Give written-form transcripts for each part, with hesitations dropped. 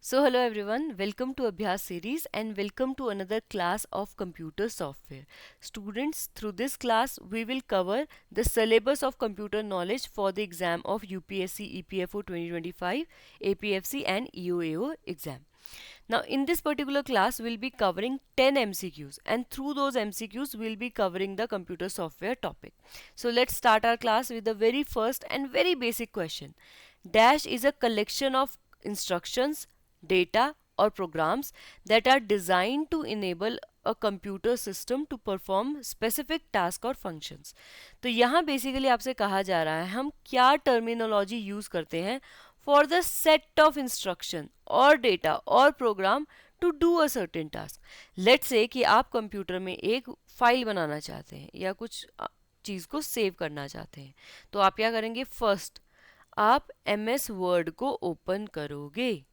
So hello everyone, welcome to Abhyas series and welcome to another class of computer software. Students, through this class we will cover the syllabus of computer knowledge for the exam of UPSC EPFO 2025, APFC and EOAO exam. Now in this particular class we'll be covering 10 MCQs and through those MCQs we'll be covering the computer software topic. So let's start our class with the very first and very basic question. Dash is a collection of instructions, data or programs that are designed to enable a computer system to perform specific task और functions. तो यहाँ basically आपसे कहा जा रहा है हम क्या terminology use करते हैं for the set of instruction or data or program to do a certain task. Let's say कि आप कंप्यूटर में एक फाइल बनाना चाहते हैं या कुछ चीज़ को सेव करना चाहते हैं, तो आप क्या करेंगे? फर्स्ट आप MS वर्ड को ओपन करोगे।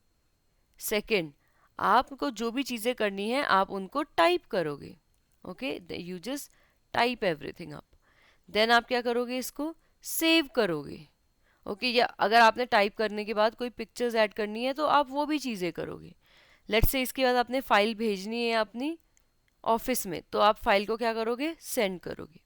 सेकंड, आपको जो भी चीज़ें करनी है आप उनको टाइप करोगे। Okay, you just type everything up. Then आप क्या करोगे? इसको सेव करोगे। ओके, या अगर आपने टाइप करने के बाद कोई पिक्चर्स ऐड करनी है तो आप वो भी चीज़ें करोगे। लेट्स से इसके बाद आपने फाइल भेजनी है अपनी ऑफिस में, तो आप फाइल को क्या करोगे? सेंड करोगे।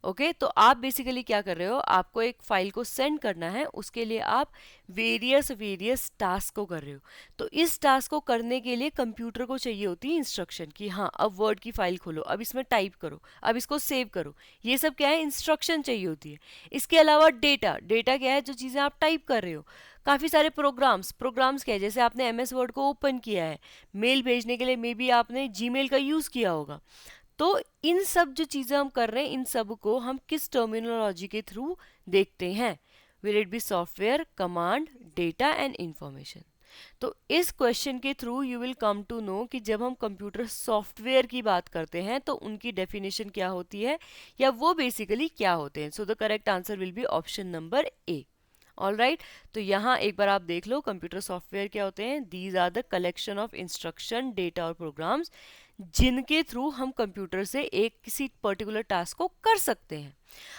ओके तो आप बेसिकली क्या कर रहे हो? आपको एक फाइल को सेंड करना है, उसके लिए आप वेरियस टास्क को कर रहे हो। तो इस टास्क को करने के लिए कंप्यूटर को चाहिए होती है इंस्ट्रक्शन कि हाँ अब वर्ड की फाइल खोलो, अब इसमें टाइप करो, अब इसको सेव करो। ये सब क्या है? इंस्ट्रक्शन चाहिए होती है। इसके अलावा डेटा, डेटा क्या है? जो चीज़ें आप टाइप कर रहे हो। काफ़ी सारे प्रोग्राम्स, प्रोग्राम्स क्या है? जैसे आपने MS वर्ड को ओपन किया है, मेल भेजने के लिए मे बी आपने जीमेल का यूज़ किया होगा। तो इन सब जो चीज़ें हम कर रहे हैं, इन सब को हम किस टर्मिनोलॉजी के थ्रू देखते हैं? Will it be software, command, data and information? तो इस क्वेश्चन के through you will come to know कि जब हम कंप्यूटर सॉफ्टवेयर की बात करते हैं तो उनकी डेफिनेशन क्या होती है या वो बेसिकली क्या होते हैं। So the correct answer will be option number A. All right, तो यहाँ एक बार आप देख लो कंप्यूटर सॉफ्टवेयर क्या होते हैं। These are the collection of instruction, data और प्रोग्राम्स जिनके थ्रू हम कंप्यूटर से एक किसी पर्टिकुलर टास्क को कर सकते हैं।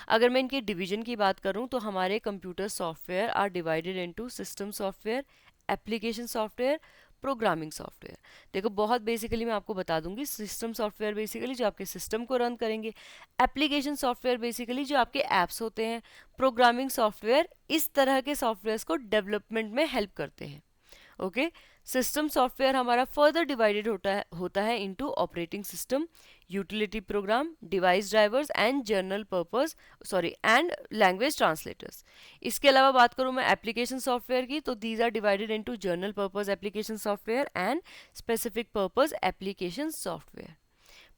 अगर मैं इनके डिवीजन की बात करूं तो हमारे computer software are divided into system software, application software, programming software. देखो बहुत बेसिकली मैं आपको बता दूंगी। सिस्टम सॉफ्टवेयर बेसिकली जो आपके सिस्टम को रन करेंगे, एप्लीकेशन सॉफ्टवेयर बेसिकली जो आपके ऐप्स होते हैं, प्रोग्रामिंग सॉफ्टवेयर इस तरह के सॉफ्टवेयर्स को डेवलपमेंट में हेल्प करते हैं। ओके, सिस्टम सॉफ्टवेयर हमारा फर्दर डिवाइडेड होता है into operating system, utility program, device drivers and general purpose and language translators. इसके अलावा बात करूं मैं एप्लीकेशन सॉफ्टवेयर की, तो these are divided into general purpose application software and specific purpose application software.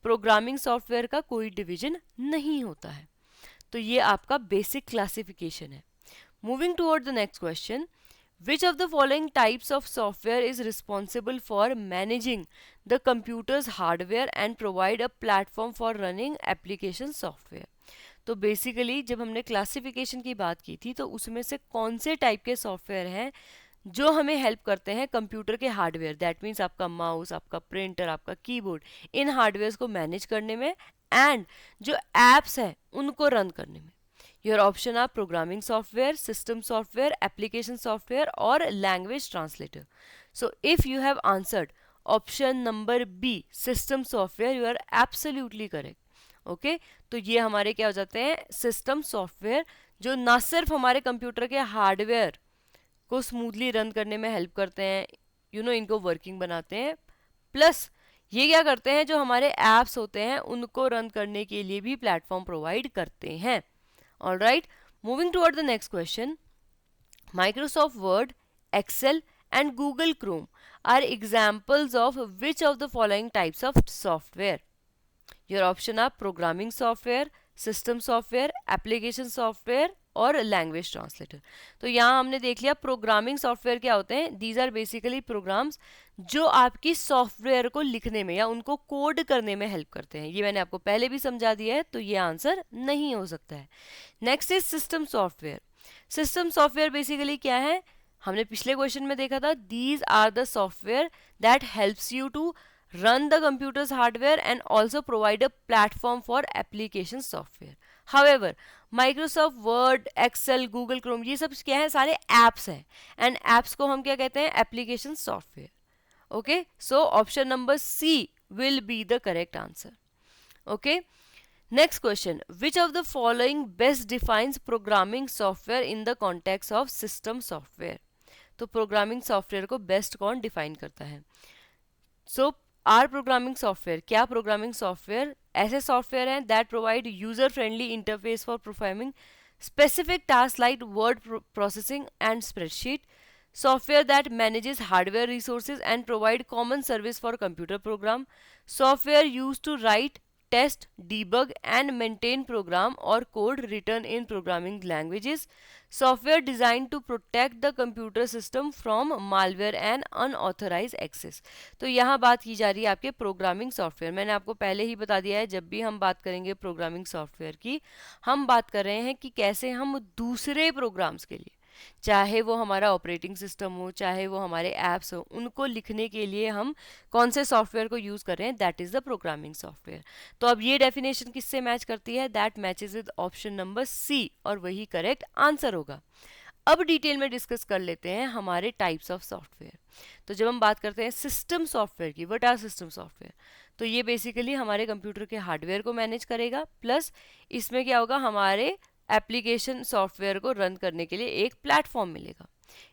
Programming software का कोई डिवीजन नहीं होता है। तो ये आपका बेसिक क्लासिफिकेशन है। Moving toward the next question, which of the following types of software is responsible for managing the computer's hardware and provide a platform for running application software? तो बेसिकली जब हमने क्लासिफिकेशन की बात की थी तो उसमें से कौन से टाइप के सॉफ्टवेयर हैं जो हमें हेल्प करते हैं कंप्यूटर के हार्डवेयर, दैट मीन्स आपका माउस, आपका प्रिंटर, आपका कीबोर्ड, इन हार्डवेयर को मैनेज करने में एंड जो एप्स हैं उनको रन करने में। Your option are programming software, system software, application software or language translator. So if you have answered option number B, system software, you are absolutely correct. Okay, तो ये हमारे क्या हो जाते हैं? सिस्टम सॉफ्टवेयर जो ना सिर्फ हमारे कंप्यूटर के हार्डवेयर को स्मूथली रन करने में हेल्प करते हैं, इनको वर्किंग बनाते हैं, प्लस ये क्या करते हैं? जो हमारे एप्स होते हैं उनको रन करने के लिए भी प्लेटफॉर्म प्रोवाइड करते हैं। All right, moving toward the next question. Microsoft Word, Excel and Google Chrome are examples of which of the following types of software? Your option are programming software, system software, application software और language translator. तो यहाँ हमने देख लिया programming software क्या होते हैं। These are basically programmes जो आपकी सॉफ्टवेयर को लिखने में या उनको कोड करने में हेल्प करते हैं। ये मैंने आपको पहले भी समझा दिया है, तो ये आंसर नहीं हो सकता है। Next is system software. System software basically क्या है? हमने पिछले क्वेश्चन में देखा था, these are the software that helps you to run the computer's hardware and also provide a platform for application software. However, Microsoft Word, Excel, Google Chrome ये सब क्या है? सारे apps हैं, and apps को हम क्या कहते हैं? Application software. Okay, so option number C will be the correct answer. Okay, next question. Which of the following best defines programming software in the context of system software? तो programming software को best कौन define करता है? सो R programming software, क्या programming software ऐसे software हैं that provide user friendly interface for performing specific tasks like word processing and spreadsheet, software that manages hardware resources and provide common service for computer program, software used to write, test, debug and maintain program or code written in programming languages, software designed to protect the computer system from malware and unauthorized access. तो यहाँ बात की जा रही है आपके programming software. मैंने आपको पहले ही बता दिया है, जब भी हम बात करेंगे प्रोग्रामिंग सॉफ्टवेयर की, हम बात कर रहे हैं कि कैसे हम दूसरे प्रोग्राम्स के लिए, चाहे वो हमारा ऑपरेटिंग सिस्टम हो, चाहे वो हमारे ऐप्स हो, उनको लिखने के लिए हम कौन से सॉफ्टवेयर को यूज़ कर रहे हैं, that is the programming software. तो अब ये डेफिनेशन किससे मैच करती है? That matches with option number C, और वही करेक्ट आंसर होगा. अब डिटेल में डिस्कस कर लेते हैं हमारे टाइप्स ऑफ सॉफ्टवेयर. तो जब हम बात करते हैं सिस्टम सॉफ्टवेयर की, व्हाट आर सिस्टम सॉफ्टवेयर, तो ये बेसिकली हमारे कंप्यूटर के हार्डवेयर को मैनेज करेगा, प्लस इसमें क्या होगा, हमारे एप्लीकेशन सॉफ्टवेयर को रन करने के लिए एक प्लेटफॉर्म मिलेगा.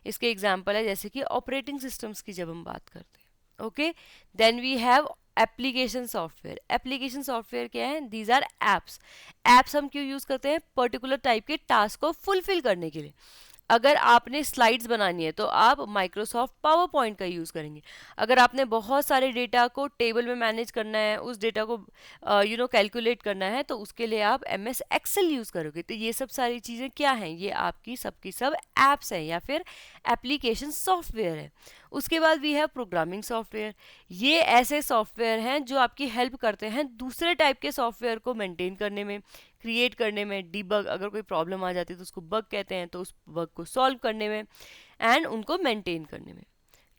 इसके एग्जांपल है जैसे कि ऑपरेटिंग सिस्टम्स की जब हम बात करते हैं. Okay, then we have application software. Application software क्या है? These are apps. एप्स हम क्यों यूज करते हैं? पर्टिकुलर टाइप के टास्क को फुलफिल करने के लिए. अगर आपने स्लाइड्स बनानी है तो आप माइक्रोसॉफ्ट पावर पॉइंट का यूज़ करेंगे. अगर आपने बहुत सारे डेटा को टेबल में मैनेज करना है, उस डेटा को कैलकुलेट करना है, तो उसके लिए आप एमएस एक्सेल यूज़ करोगे. तो ये सब सारी चीज़ें क्या हैं? ये आपकी सबकी सब एप्स हैं या फिर एप्लीकेशन सॉफ्टवेयर है. उसके बाद वी हैव प्रोग्रामिंग सॉफ्टवेयर. ये ऐसे सॉफ्टवेयर हैं जो आपकी हेल्प करते हैं दूसरे टाइप के सॉफ्टवेयर को मेंटेन करने में, क्रिएट करने में, डीबग, अगर कोई प्रॉब्लम आ जाती है तो उसको बग कहते हैं, तो उस बग को सॉल्व करने में एंड उनको मेंटेन करने में.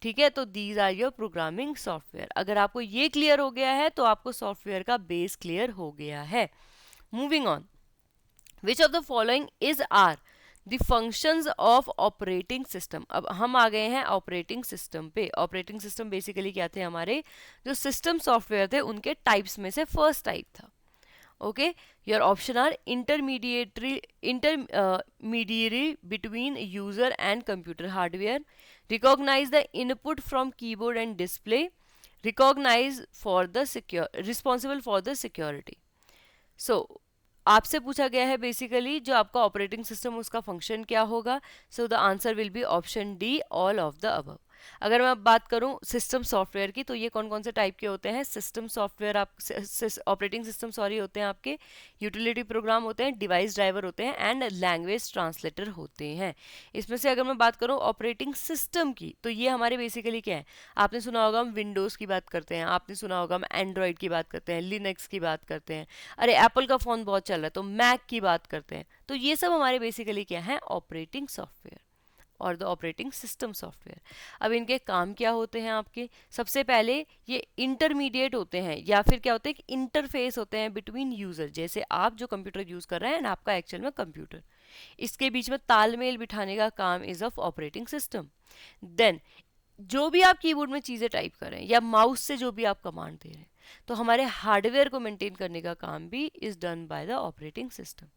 ठीक है, तो these are your programming software. अगर आपको ये क्लियर हो गया है तो आपको सॉफ्टवेयर का बेस क्लियर हो गया है. Moving on. Which of the following is are the functions of operating system. अब हम आ गए हैं ऑपरेटिंग सिस्टम पे. ऑपरेटिंग सिस्टम बेसिकली क्या थे? हमारे जो सिस्टम सॉफ्टवेयर थे उनके टाइप्स में से फर्स्ट टाइप था. Okay, your option are intermediary between user and computer hardware, recognize the input from keyboard and display, recognize for the responsible for the security. So आपसे पूछा गया है बेसिकली जो आपका ऑपरेटिंग सिस्टम, उसका फंक्शन क्या होगा. So the answer will be option D, all of the above. अगर मैं बात करूं सिस्टम सॉफ्टवेयर की, तो ये कौन कौन से टाइप के होते हैं? सिस्टम सॉफ्टवेयर, आप ऑपरेटिंग सिस्टम सॉरी होते हैं आपके, यूटिलिटी प्रोग्राम होते हैं, डिवाइस ड्राइवर होते हैं एंड लैंग्वेज ट्रांसलेटर होते हैं. इसमें से अगर मैं बात करूं ऑपरेटिंग सिस्टम की, तो ये हमारे बेसिकली क्या है? आपने सुना होगा हम विंडोज़ की बात करते हैं, आपने सुना होगा हम एंड्रॉयड की बात करते हैं, लिनक्स की बात करते हैं, अरे एप्पल का फ़ोन बहुत चल रहा है तो मैक की बात करते हैं. तो ये सब हमारे बेसिकली क्या है? ऑपरेटिंग सॉफ्टवेयर और द ऑपरेटिंग सिस्टम सॉफ्टवेयर. अब इनके काम क्या होते हैं आपके? सबसे पहले ये इंटरमीडिएट होते हैं या फिर क्या होते हैं? इंटरफेस होते हैं बिटवीन यूजर. जैसे आप जो कंप्यूटर यूज कर रहे हैं एंड आपका एक्चुअल में कंप्यूटर, इसके बीच में तालमेल बिठाने का काम is of operating system. Then जो भी आप कीबोर्ड में चीज़ें टाइप कर रहे हैं या माउस से जो भी आप कमांड दे रहे हैं, तो हमारे हार्डवेयर को मेंटेन करने का काम भी is done by the operating system.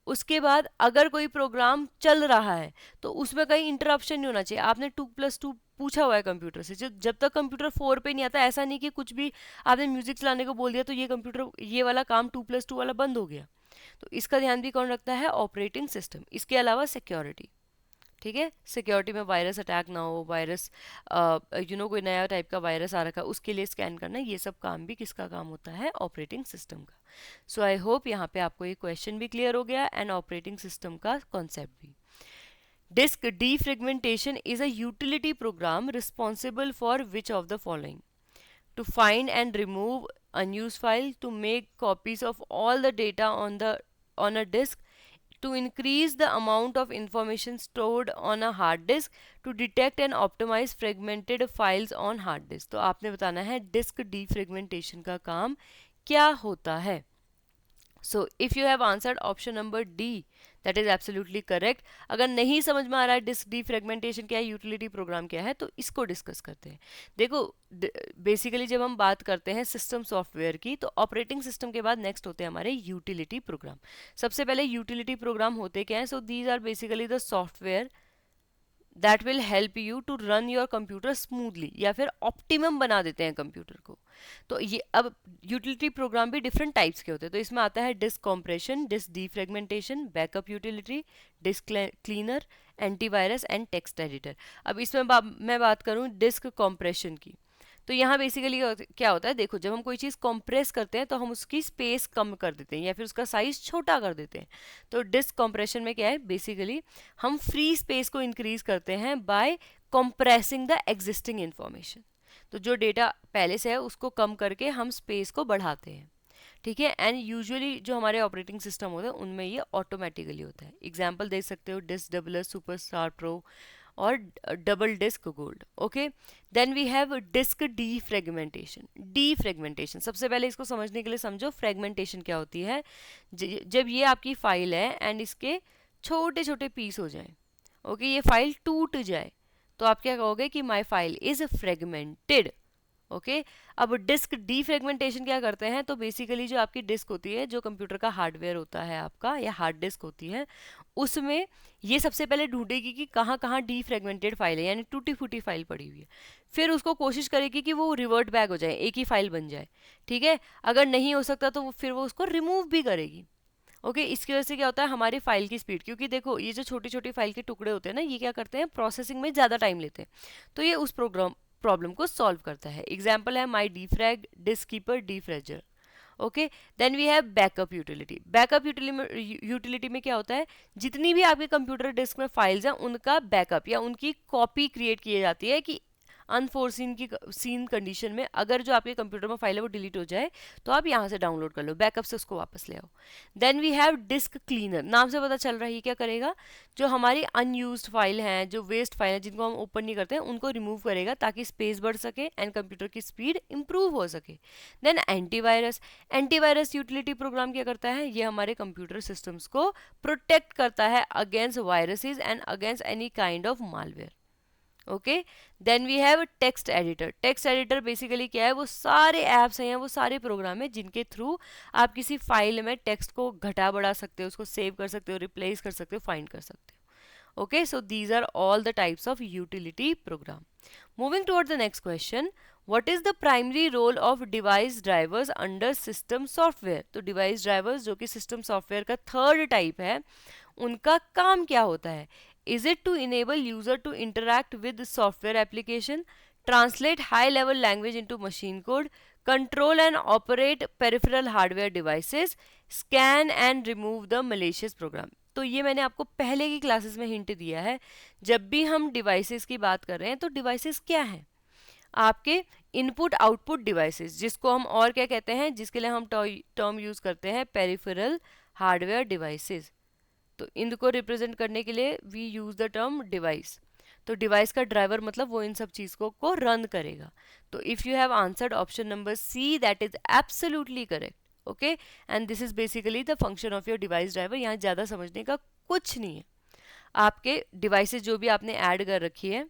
उसके बाद अगर कोई प्रोग्राम चल रहा है तो उसमें कहीं इंटरप्शन नहीं होना चाहिए. आपने 2+2 पूछा हुआ है कंप्यूटर से, जब तक कंप्यूटर 4 पे नहीं आता, ऐसा नहीं कि कुछ भी आपने म्यूजिक चलाने को बोल दिया तो ये कंप्यूटर ये वाला काम 2+2 वाला बंद हो गया. तो इसका ध्यान भी कौन रखता है? Operating system. इसके अलावा सिक्योरिटी. ठीक है, सिक्योरिटी में वायरस अटैक ना हो, वायरस कोई नया टाइप का वायरस आ रखा है उसके लिए स्कैन करना, ये सब काम भी किसका काम होता है? ऑपरेटिंग सिस्टम का. सो आई होप यहाँ पे आपको ये क्वेश्चन भी क्लियर हो गया एंड ऑपरेटिंग सिस्टम का कॉन्सेप्ट भी. Disk defragmentation is a utility program responsible for which of the following? To find and remove unused file, to make copies of all the data on a disk, to increase the amount of information stored on a hard disk, to detect and optimize fragmented files on hard disk. तो आपने बताना है disc defragmentation का काम क्या होता है. So if you have answered option number D, that is absolutely correct. अगर नहीं समझ में आ रहा है डिस्क डीफ्रेगमेंटेशन क्या है, यूटिलिटी प्रोग्राम क्या है, तो इसको डिस्कस करते हैं। देखो बेसिकली जब हम बात करते हैं सिस्टम सॉफ्टवेयर की, तो ऑपरेटिंग सिस्टम के बाद नेक्स्ट होते हैं हमारे यूटिलिटी प्रोग्राम। सबसे पहले यूटिलिटी प्रोग्राम होते क्या है? So these are basically the software that will help you to run your computer smoothly, या फिर ऑप्टिमम बना देते हैं कंप्यूटर को। तो ये अब यूटिलिटी प्रोग्राम भी डिफरेंट टाइप्स के होते हैं। तो इसमें आता है disk compression, disk defragmentation, backup utility, disk cleaner, antivirus and text editor. अब इसमें मैं बात करूं डिस्क कॉम्प्रेशन की, तो यहाँ बेसिकली क्या होता है, देखो जब हम कोई चीज़ कंप्रेस करते हैं तो हम उसकी स्पेस कम कर देते हैं या फिर उसका साइज छोटा कर देते हैं। तो डिस्क कंप्रेशन में क्या है, बेसिकली हम फ्री स्पेस को इंक्रीज करते हैं by compressing the existing information. तो जो डेटा पहले से है उसको कम करके हम स्पेस को बढ़ाते हैं, ठीक है। एंड यूजुअली जो हमारे ऑपरेटिंग सिस्टम होते हैं उनमें ये ऑटोमेटिकली होता है। एग्जाम्पल देख सकते हो डिस्क डबलर, सुपरस्टार प्रो और double disk gold. Okay, then we have disk defragmentation. Defragmentation सबसे पहले इसको समझने के लिए समझो फ्रेगमेंटेशन क्या होती है। जब ये आपकी फाइल है एंड इसके छोटे छोटे पीस हो जाए, ओके, ये फाइल टूट जाए, तो आप क्या कहोगे कि my file is fragmented. Okay, अब डिस्क डीफ्रेगमेंटेशन क्या करते हैं, तो बेसिकली जो आपकी डिस्क होती है, जो कंप्यूटर का हार्डवेयर होता है आपका या हार्ड डिस्क होती है, उसमें ये सबसे पहले ढूंढेगी कि कहाँ कहाँ डीफ्रेगमेंटेड फाइल है, यानी टूटी फूटी फाइल पड़ी हुई है। फिर उसको कोशिश करेगी कि वो रिवर्ट बैक हो जाए, एक ही फाइल बन जाए, ठीक है। अगर नहीं हो सकता तो फिर वो उसको रिमूव भी करेगी। ओके, इसकी वजह से क्या होता है, हमारी फाइल की स्पीड, क्योंकि देखो ये जो छोटी छोटी फाइल के टुकड़े होते हैं ना, ये क्या करते हैं, प्रोसेसिंग में ज़्यादा टाइम लेते हैं, तो ये उस प्रॉब्लम को सॉल्व करता है। एग्जाम्पल है my defrag, disk keeper, defragger. Okay, then we have backup utility. Backup utility में क्या होता है, जितनी भी आपके कंप्यूटर डिस्क में फाइल्स हैं उनका बैकअप या उनकी कॉपी क्रिएट की जाती है कि अनफोर्सीन की सीन कंडीशन में अगर जो आपके कंप्यूटर में फाइल है वो डिलीट हो जाए तो आप यहाँ से डाउनलोड कर लो, बैकअप से उसको वापस ले आओ। Then we have disk cleaner. नाम से पता चल रहा है ये क्या करेगा, जो हमारी अनयूज्ड फाइल हैं, जो वेस्ट फाइल है जिनको हम ओपन नहीं करते हैं, उनको रिमूव करेगा ताकि स्पेस बढ़ सके एंड कंप्यूटर की स्पीड इंप्रूव हो सके। Then antivirus. Antivirus utility program क्या करता है, ये हमारे कंप्यूटर सिस्टम्स को प्रोटेक्ट करता है against viruses and against any kind of malware. Okay, then we have text editor. Text editor basically क्या है, वो सारे ऐप्स हैं, वो सारे प्रोग्राम हैं जिनके थ्रू आप किसी फाइल में टेक्स्ट को घटा बढ़ा सकते हो, उसको सेव कर सकते हो, रिप्लेस कर सकते हो, फाइंड कर सकते हो। Okay, so these are all the types of utility program. Moving toward the next question, what is the primary role of device drivers under system software. तो डिवाइस ड्राइवर्स जो कि सिस्टम सॉफ्टवेयर का third type है, उनका काम क्या होता है। Is it to enable user to interact with the software application, translate high-level language into machine code, control and operate peripheral hardware devices, scan and remove the malicious program? तो ये मैंने आपको पहले की क्लासेस में हिंट दिया है। जब भी हम डिवाइसेस की बात कर रहे हैं तो डिवाइसेस क्या हैं, आपके इनपुट आउटपुट डिवाइसेस, जिसको हम और क्या कहते हैं, जिसके लिए हम टर्म यूज करते हैं पेरिफेरल हार्डवेयर डिवाइसेस। तो इनको रिप्रेजेंट करने के लिए we use the term device. तो डिवाइस का ड्राइवर मतलब वो इन सब चीज़ों को रन करेगा। तो if you have answered option number C, that is absolutely correct. Okay, and this is basically the function of your device driver. यहाँ ज़्यादा समझने का कुछ नहीं है। आपके डिवाइसेस जो भी आपने ऐड कर रखी है,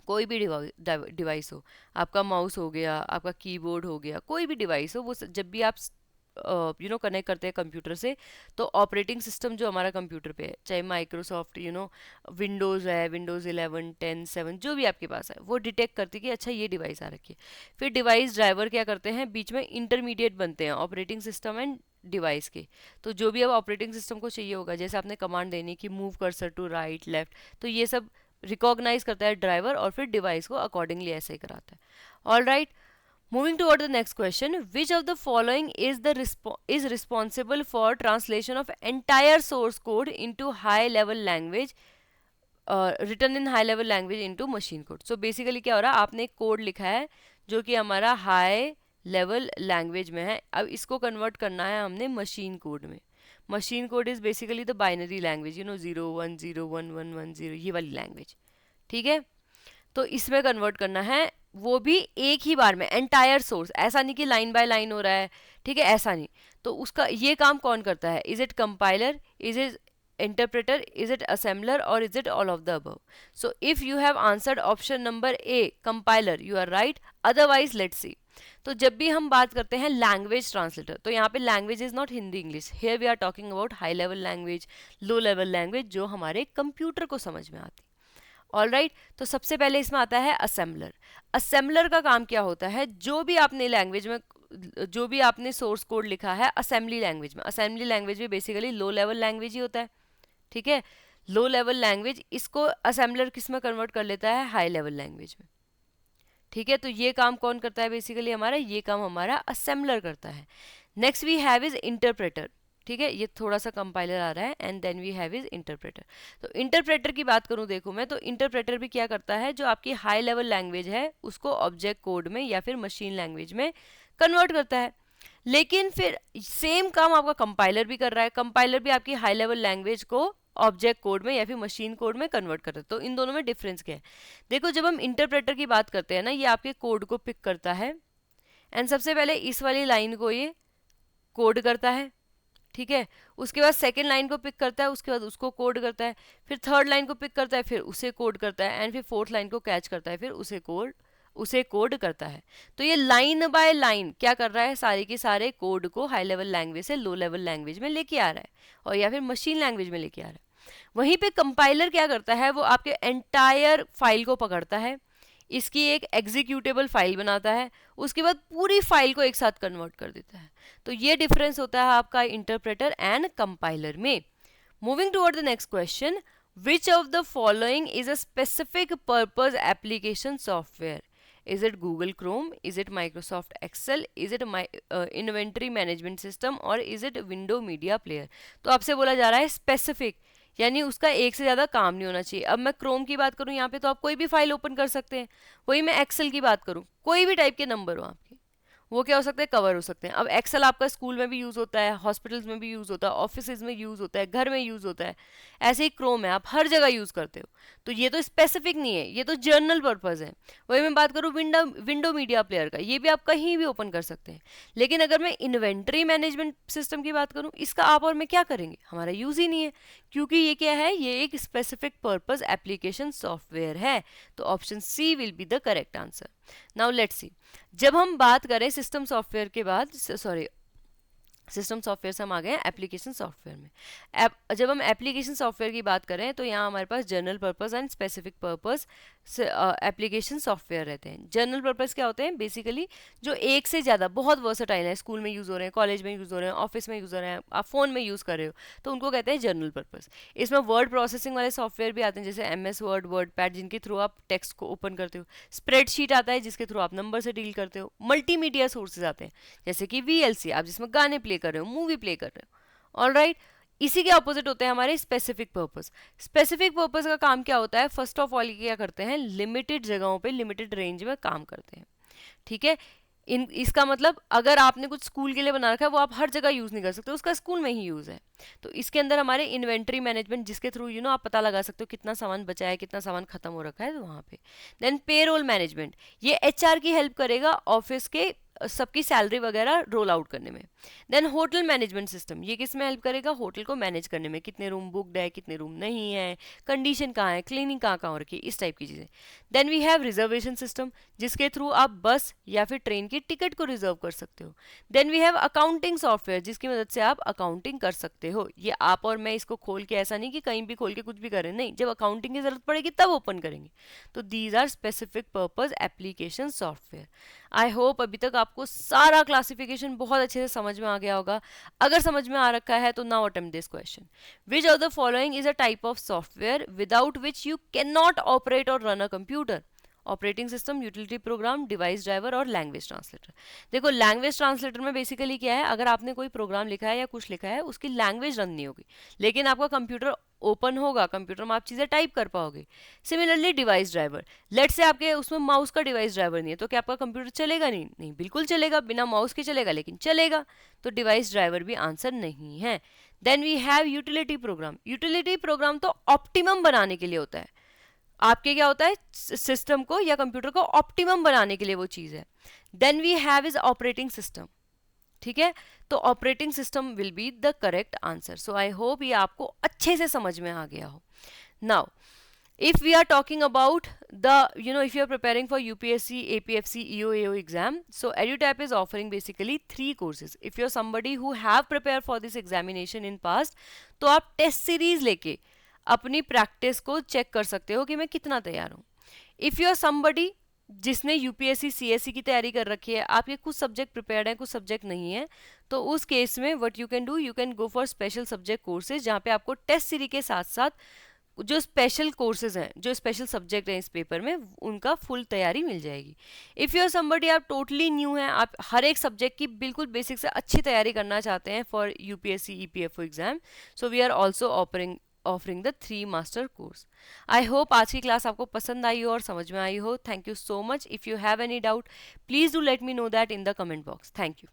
कोई भी डिवाइस हो, आपका माउस हो गया, आपका कीबोर्ड हो गया, कोई भी डिवाइस हो, वो जब भी आप कनेक्ट करते हैं कंप्यूटर से, तो ऑपरेटिंग सिस्टम जो हमारा कंप्यूटर पे है, चाहे माइक्रोसॉफ्ट विंडोज़ है, विंडोज़ 11, 10, 7 जो भी आपके पास है, वो डिटेक्ट करती है कि अच्छा ये डिवाइस आ रखी है। फिर डिवाइस ड्राइवर क्या करते हैं, बीच में इंटरमीडिएट बनते हैं ऑपरेटिंग सिस्टम एंड डिवाइस के। तो जो भी अब ऑपरेटिंग सिस्टम को चाहिए होगा, जैसे आपने कमांड देनी कि move cursor to right left, तो ये सब रिकॉग्नाइज करता है ड्राइवर और फिर डिवाइस को अकॉर्डिंगली ऐसे ही कराता है। All right, moving toward the next question, which of the following is responsible for translation of entire source code into high level language, written in high level language into machine code? So basically क्या हो रहा है, आपने एक code लिखा है जो कि हमारा हाई लेवल लैंग्वेज में है, अब इसको कन्वर्ट करना है हमने मशीन कोड में। Machine code is basically the binary language, 0 1 0 1 1 1 0, ये वाली लैंग्वेज, ठीक है। तो इसमें कन्वर्ट करना है, वो भी एक ही बार में एंटायर सोर्स, ऐसा नहीं कि लाइन बाय लाइन हो रहा है, ठीक है, ऐसा नहीं। तो उसका ये काम कौन करता है, is it compiler, is it interpreter, is it assembler, or is it all of the above? So if you have answered option number A, compiler, you are right. Otherwise let's see. तो जब भी हम बात करते हैं language translator, तो यहाँ पे language is not Hindi English, here we are talking about high level language, low level language जो हमारे कंप्यूटर को समझ में आती। ऑल राइट, तो सबसे पहले इसमें आता है असेंबलर। असेंबलर का काम क्या होता है, जो भी आपने लैंग्वेज में, जो भी आपने सोर्स कोड लिखा है असेंबली लैंग्वेज में, असेंबली लैंग्वेज भी बेसिकली लो लेवल लैंग्वेज ही होता है, ठीक है, लो लेवल लैंग्वेज, इसको असेंबलर किस में कन्वर्ट कर लेता है, हाई लेवल लैंग्वेज में, ठीक है। तो ये काम कौन करता है बेसिकली हमारा, ये काम हमारा असेंबलर करता है। Next we have is interpreter, ठीक है, ये थोड़ा सा कंपाइलर आ रहा है, and then we have is interpreter. तो इंटरप्रेटर की बात करूं देखो मैं, तो इंटरप्रेटर भी क्या करता है, जो आपकी हाई लेवल लैंग्वेज है उसको ऑब्जेक्ट कोड में या फिर मशीन लैंग्वेज में कन्वर्ट करता है। लेकिन फिर सेम काम आपका कंपाइलर भी कर रहा है, कंपाइलर भी आपकी हाई लेवल लैंग्वेज को ऑब्जेक्ट कोड में या फिर मशीन कोड में कन्वर्ट करता है। तो इन दोनों में डिफरेंस क्या है, देखो जब हम इंटरप्रेटर की बात करते हैं ना, ये आपके कोड को पिक करता है, एंड सबसे पहले इस वाली लाइन को ये कोड करता है, ठीक है, उसके बाद सेकेंड लाइन को पिक करता है, उसके बाद उसको कोड करता है, फिर थर्ड लाइन को पिक करता है, फिर उसे कोड करता है, एंड फिर फोर्थ लाइन को कैच करता है, फिर उसे कोड करता है। तो ये लाइन बाय लाइन क्या कर रहा है, सारे के सारे कोड को हाई लेवल लैंग्वेज से लो लेवल लैंग्वेज में लेके आ रहा है, और या फिर मशीन लैंग्वेज में लेके आ रहा है। वहीं पे कंपाइलर क्या करता है, वो आपके एंटायर फाइल को पकड़ता है, इसकी एक एग्जीक्यूटेबल फाइल बनाता है, उसके बाद पूरी फाइल को एक साथ कन्वर्ट कर देता है। तो ये डिफरेंस होता है आपका इंटरप्रेटर एंड कंपाइलर में। Moving toward the next question, which of the following is a specific purpose application software? Is it Google Chrome? Is it Microsoft Excel? Is it Inventory Management System? और is it Window Media Player? तो आपसे बोला जा रहा है specific, यानी उसका एक से ज़्यादा काम नहीं होना चाहिए। अब मैं क्रोम की बात करूँ यहाँ पे, तो आप कोई भी फाइल ओपन कर सकते हैं। वही मैं एक्सेल की बात करूँ, कोई भी टाइप के नंबर हो आपके, वो क्या हो सकते हैं, कवर हो सकते हैं। अब एक्सेल आपका स्कूल में भी यूज़ होता है, हॉस्पिटल्स में भी यूज़ होता है, ऑफिस में यूज़ होता है, घर में यूज़ होता है। ऐसे ही क्रोम है, आप हर जगह यूज़ करते हो। तो ये तो स्पेसिफिक नहीं है, ये तो जर्नल पर्पज़ है। वही मैं बात करूँ विंडो मीडिया प्लेयर का, ये भी आप कहीं भी ओपन कर सकते हैं। लेकिन अगर मैं इन्वेंट्री मैनेजमेंट सिस्टम की बात करूँ, इसका आप और मैं क्या करेंगे, हमारा यूज़ ही नहीं है, क्योंकि ये क्या है, ये एक स्पेसिफिक पर्पज़ एप्लीकेशन सॉफ्टवेयर है। तो option C will be the correct answer. Now let's see, जब हम बात करें सिस्टम सॉफ्टवेयर के बाद, सॉरी सिस्टम सॉफ्टवेयर से हम आ गए हैं एप्लीकेशन सॉफ्टवेयर में। जब हम एप्लीकेशन सॉफ्टवेयर की बात करें, तो यहाँ हमारे पास general purpose and specific purpose application software रहते हैं। जनरल पर्पस क्या होते हैं, बेसिकली जो एक से ज़्यादा बहुत वर्सेटाइल है, स्कूल में यूज़ हो रहे हैं, कॉलेज में यूज़ हो रहे हैं, ऑफिस में यूज़ हो रहे हैं, आप फ़ोन में यूज़ कर रहे हो, तो उनको कहते हैं जनरल पर्पस। इसमें वर्ड प्रोसेसिंग वाले सॉफ्टवेयर भी आते हैं, जैसे MS वर्ड, वर्डपैड, जिनके थ्रू आप टेक्स्ट को ओपन करते हो। स्प्रेडशीट आता है, जिसके थ्रू आप नंबर से डील करते हो। मल्टीमीडिया सोर्सेज आते हैं, जैसे कि VLC, आप जिसमें गाने प्ले कर रहे हो, मूवी प्ले कर रहे हो। ऑल राइट, इसी के ऑपोजिट होते हैं हमारे स्पेसिफिक पर्पस। स्पेसिफिक पर्पस का काम क्या होता है, फर्स्ट ऑफ ऑल क्या करते हैं, लिमिटेड जगहों पे लिमिटेड रेंज में काम करते हैं, ठीक है। इसका मतलब अगर आपने कुछ स्कूल के लिए बना रखा है, वो आप हर जगह यूज़ नहीं कर सकते, उसका स्कूल में ही यूज़ है। तो इसके अंदर हमारे इन्वेंट्री मैनेजमेंट, जिसके थ्रू आप पता लगा सकते हो कितना सामान बचा है, कितना सामान खत्म हो रखा है, तो वहाँ पे। देन पेरोल मैनेजमेंट, ये HR की हेल्प करेगा ऑफिस के सबकी सैलरी वगैरह रोल आउट करने में। देन होटल मैनेजमेंट सिस्टम, ये किस में हेल्प करेगा, होटल को मैनेज करने में, कितने रूम बुकड है, कितने रूम नहीं है, कंडीशन कहाँ है, क्लीनिंग कहाँ कहाँ हो रखी है, इस टाइप की चीज़ें। Then we have reservation system, जिसके थ्रू आप बस या फिर ट्रेन की टिकट को रिजर्व कर सकते हो। Then we have accounting software, जिसकी मदद से आप अकाउंटिंग कर सकते हो। ये आप और मैं इसको खोल के, ऐसा नहीं कि कहीं भी खोल के कुछ भी करें, नहीं, जब अकाउंटिंग की जरूरत पड़ेगी तब ओपन करेंगे। तो these are specific purpose application software. I hope अभी तक आपको सारा क्लासिफिकेशन बहुत अच्छे से समझ में आ गया होगा। अगर समझ में आ रखा है तो now attempt this question, which of the following is a type of software without which you can not operate or run a computer? Operating system, utility program, device driver और लैंग्वेज ट्रांसलेटर। देखो language translator में basically क्या है, अगर आपने कोई programme लिखा है या कुछ लिखा है, उसकी लैंग्वेज रन नहीं होगी, लेकिन आपका कंप्यूटर ओपन होगा, कंप्यूटर में आप चीज़ें टाइप कर पाओगे। सिमिलरली डिवाइस ड्राइवर, लेट से आपके उसमें माउस का डिवाइस ड्राइवर नहीं है, तो क्या आपका कंप्यूटर चलेगा? नहीं, नहीं बिल्कुल चलेगा, बिना माउस के चलेगा, लेकिन चलेगा। तो डिवाइस ड्राइवर भी आंसर नहीं है। Then we have utility program. Utility program तो ऑप्टिमम बनाने के लिए होता है, आपके क्या होता है, सिस्टम को या कंप्यूटर को ऑप्टिमम बनाने के लिए वो चीज़ है। Then we have is operating system. ठीक है, तो operating system will be the correct answer. So I hope ये आपको अच्छे से समझ में आ गया हो. Now if we are talking about the, if you are preparing for UPSC, APFC, EO exam, so EduTap is offering basically 3 courses. If you're somebody who have prepared for this examination in past, तो आप test series लेके अपनी practice को check कर सकते हो कि मैं कितना तैयार हूँ. इफ यू आर समबडी जिसने यूपीएससी सीएससी की तैयारी कर रखी है, आपके कुछ सब्जेक्ट प्रिपेयर्ड हैं, कुछ सब्जेक्ट नहीं है, तो उस केस में what you can do, you can go for special subject courses, जहाँ पे आपको टेस्ट सीरीज के साथ साथ जो स्पेशल कोर्सेज हैं, जो स्पेशल सब्जेक्ट हैं इस पेपर में, उनका फुल तैयारी मिल जाएगी. इफ़ यू आर समबडी, आप टोटली न्यू हैं, आप हर एक सब्जेक्ट की बिल्कुल बेसिक से अच्छी तैयारी करना चाहते हैं for UPSC EPFO exam, so we are also offering the 3 master course. I hope आज की क्लास आपको पसंद आई हो और समझ में आई हो. Thank you so much. If you have any doubt, please do let me know that in the comment box. Thank you.